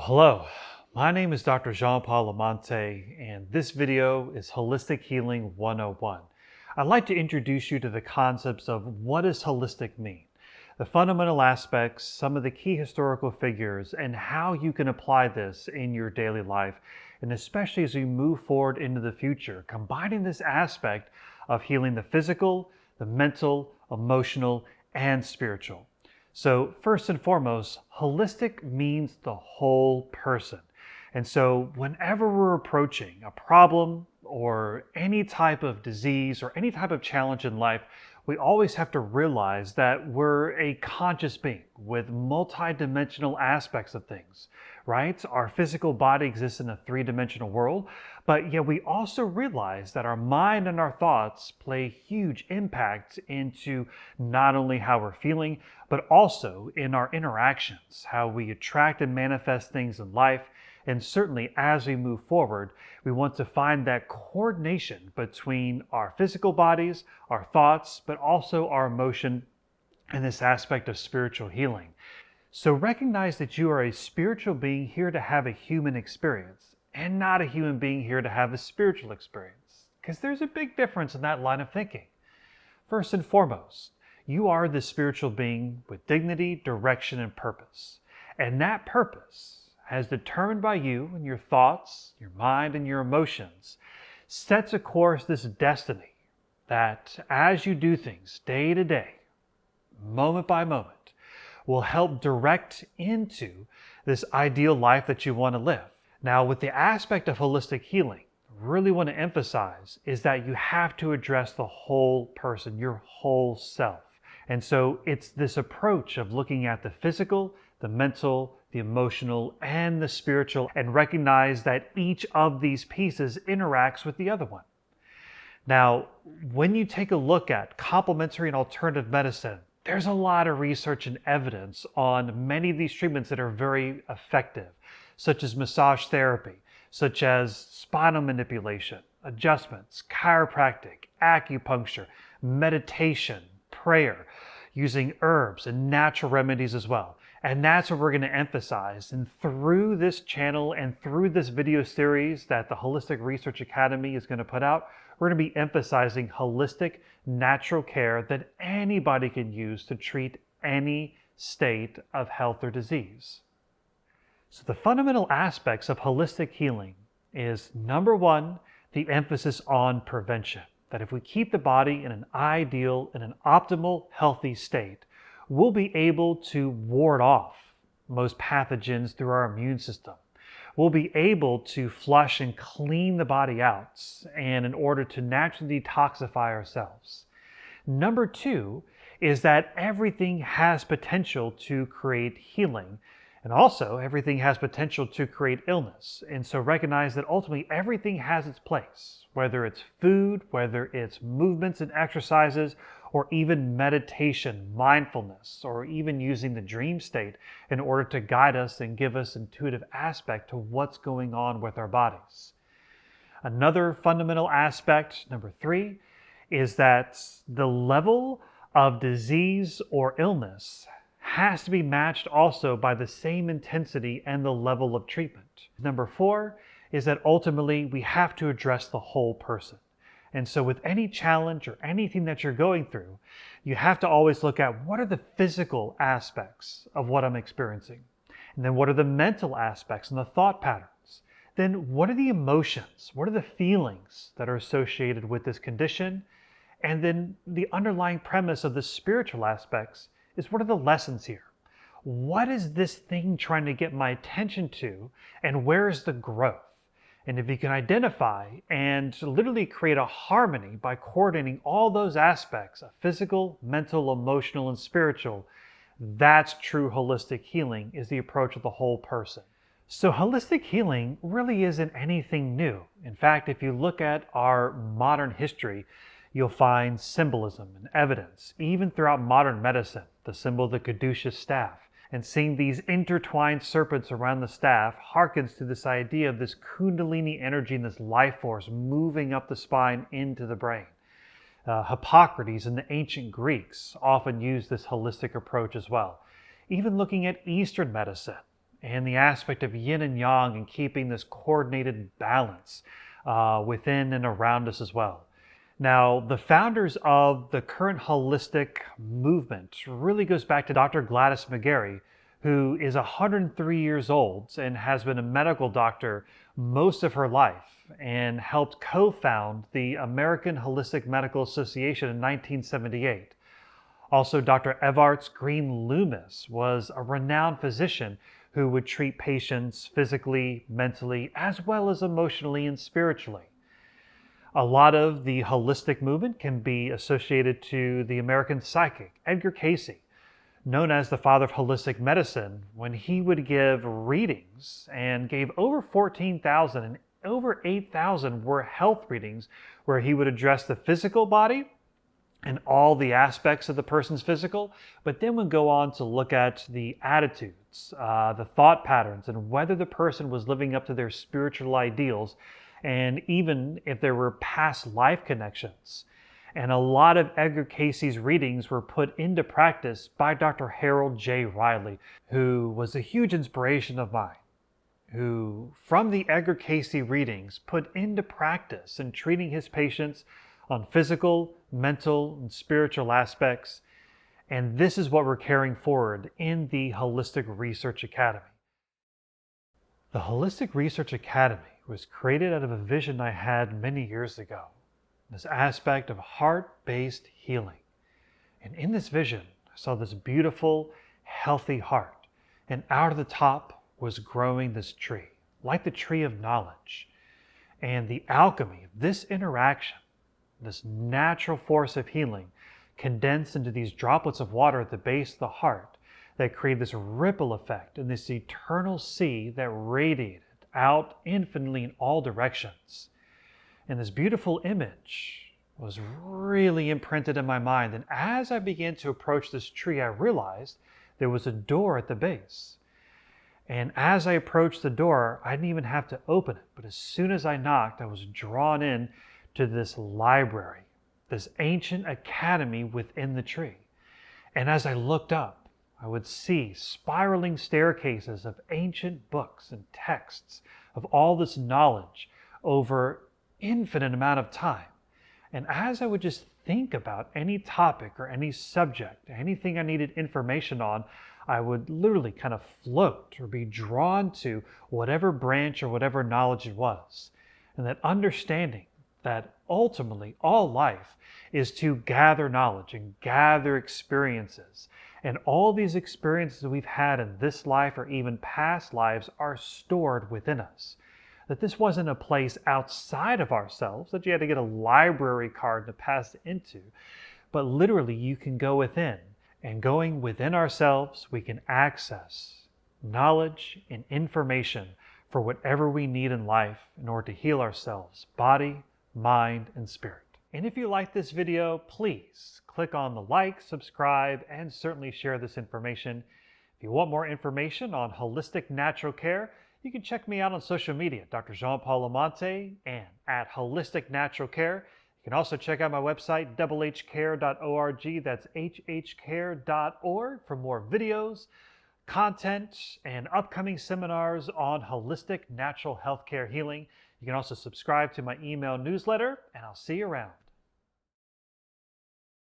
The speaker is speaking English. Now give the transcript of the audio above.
Hello, my name is Dr. Jean-Paul Lamonte, and this video is Holistic Healing 101. I'd like to introduce you to the concepts of what does holistic mean, the fundamental aspects, some of the key historical figures, and how you can apply this in your daily life, and especially as we move forward into the future, combining this aspect of healing the physical, the mental, emotional, and spiritual. So first and foremost, holistic means the whole person. And so whenever we're approaching a problem or any type of disease or any type of challenge in life, we always have to realize that we're a conscious being with multidimensional aspects of things, right? Our physical body exists in a three-dimensional world, but yet we also realize that our mind and our thoughts play a huge impact into not only how we're feeling, but also in our interactions, how we attract and manifest things in life. And certainly as we move forward, we want to find that coordination between our physical bodies, our thoughts, but also our emotion and this aspect of spiritual healing. So recognize that you are a spiritual being here to have a human experience and not a human being here to have a spiritual experience, because there's a big difference in that line of thinking. First and foremost, you are the spiritual being with dignity, direction, and purpose. And that purpose, as determined by you and your thoughts, your mind, and your emotions, sets a course, this destiny, that as you do things day to day, moment by moment, will help direct into this ideal life that you want to live. Now, with the aspect of holistic healing, I really want to emphasize is that you have to address the whole person, your whole self. And so it's this approach of looking at the physical, the mental, the emotional, and the spiritual, and recognize that each of these pieces interacts with the other one. Now, when you take a look at complementary and alternative medicine, there's a lot of research and evidence on many of these treatments that are very effective, such as massage therapy, such as spinal manipulation, adjustments, chiropractic, acupuncture, meditation, prayer, using herbs and natural remedies as well. And that's what we're going to emphasize. And through this channel and through this video series that the Holistic Research Academy is going to put out, we're going to be emphasizing holistic, natural care that anybody can use to treat any state of health or disease. So the fundamental aspects of holistic healing is, number one, the emphasis on prevention. That if we keep the body in an ideal, in an optimal, healthy state, we'll be able to ward off most pathogens through our immune system. We'll be able to flush and clean the body out, and in order to naturally detoxify ourselves. Number two is that everything has potential to create healing, and also everything has potential to create illness. And so recognize that ultimately everything has its place, whether it's food, whether it's movements and exercises, or even meditation, mindfulness, or even using the dream state in order to guide us and give us intuitive aspect to what's going on with our bodies. Another fundamental aspect, number three, is that the level of disease or illness has to be matched also by the same intensity and the level of treatment. Number four is that ultimately we have to address the whole person. And so with any challenge or anything that you're going through, you have to always look at what are the physical aspects of what I'm experiencing? And then what are the mental aspects and the thought patterns? Then what are the emotions? What are the feelings that are associated with this condition? And then the underlying premise of the spiritual aspects is, what are the lessons here? What is this thing trying to get my attention to, and where is the growth? And if you can identify and literally create a harmony by coordinating all those aspects of physical, mental, emotional, and spiritual, that's true holistic healing, is the approach of the whole person. So holistic healing really isn't anything new. In fact, if you look at our modern history, you'll find symbolism and evidence, even throughout modern medicine, the symbol of the caduceus staff. And seeing these intertwined serpents around the staff harkens to this idea of this kundalini energy and this life force moving up the spine into the brain. Hippocrates and the ancient Greeks often used this holistic approach as well. Even looking at Eastern medicine, and the aspect of yin and yang and keeping this coordinated balance within and around us as well. Now, the founders of the current holistic movement really goes back to Dr. Gladys McGarey, who is 103 years old and has been a medical doctor most of her life and helped co-found the American Holistic Medical Association in 1978. Also, Dr. Evarts Green Loomis was a renowned physician who would treat patients physically, mentally, as well as emotionally and spiritually. A lot of the holistic movement can be associated to the American psychic, Edgar Cayce, known as the father of holistic medicine, when he would give readings and gave over 14,000 and over 8,000 were health readings where he would address the physical body and all the aspects of the person's physical, but then would go on to look at the attitudes, the thought patterns, and whether the person was living up to their spiritual ideals, and even if there were past life connections. And a lot of Edgar Cayce's readings were put into practice by Dr. Harold J. Riley, who was a huge inspiration of mine, who from the Edgar Cayce readings put into practice in treating his patients on physical, mental, and spiritual aspects. And this is what we're carrying forward in the Holistic Research Academy. The Holistic Research Academy was created out of a vision I had many years ago, this aspect of heart-based healing. And in this vision, I saw this beautiful, healthy heart. And out of the top was growing this tree, like the tree of knowledge. And the alchemy of this interaction, this natural force of healing, condensed into these droplets of water at the base of the heart that create this ripple effect and this eternal sea that radiated out infinitely in all directions. And this beautiful image was really imprinted in my mind. And as I began to approach this tree, I realized there was a door at the base. And as I approached the door, I didn't even have to open it. But as soon as I knocked, I was drawn in to this library, this ancient academy within the tree. And as I looked up, I would see spiraling staircases of ancient books and texts of all this knowledge over infinite amount of time. And as I would just think about any topic or any subject, anything I needed information on, I would literally kind of float or be drawn to whatever branch or whatever knowledge it was. And that understanding that ultimately all life is to gather knowledge and gather experiences. And all these experiences we've had in this life or even past lives are stored within us. That this wasn't a place outside of ourselves that you had to get a library card to pass into, but literally you can go within. And going within ourselves, we can access knowledge and information for whatever we need in life in order to heal ourselves, body, mind, and spirit. And if you like this video, please click on the like, subscribe, and certainly share this information. If you want more information on holistic natural care, you can check me out on social media, Dr. Jean-Paul Lamonte, and at Holistic Natural Care. You can also check out my website, hhcare.org. That's hhcare.org for more videos, content, and upcoming seminars on holistic natural healthcare healing. You can also subscribe to my email newsletter, and I'll see you around.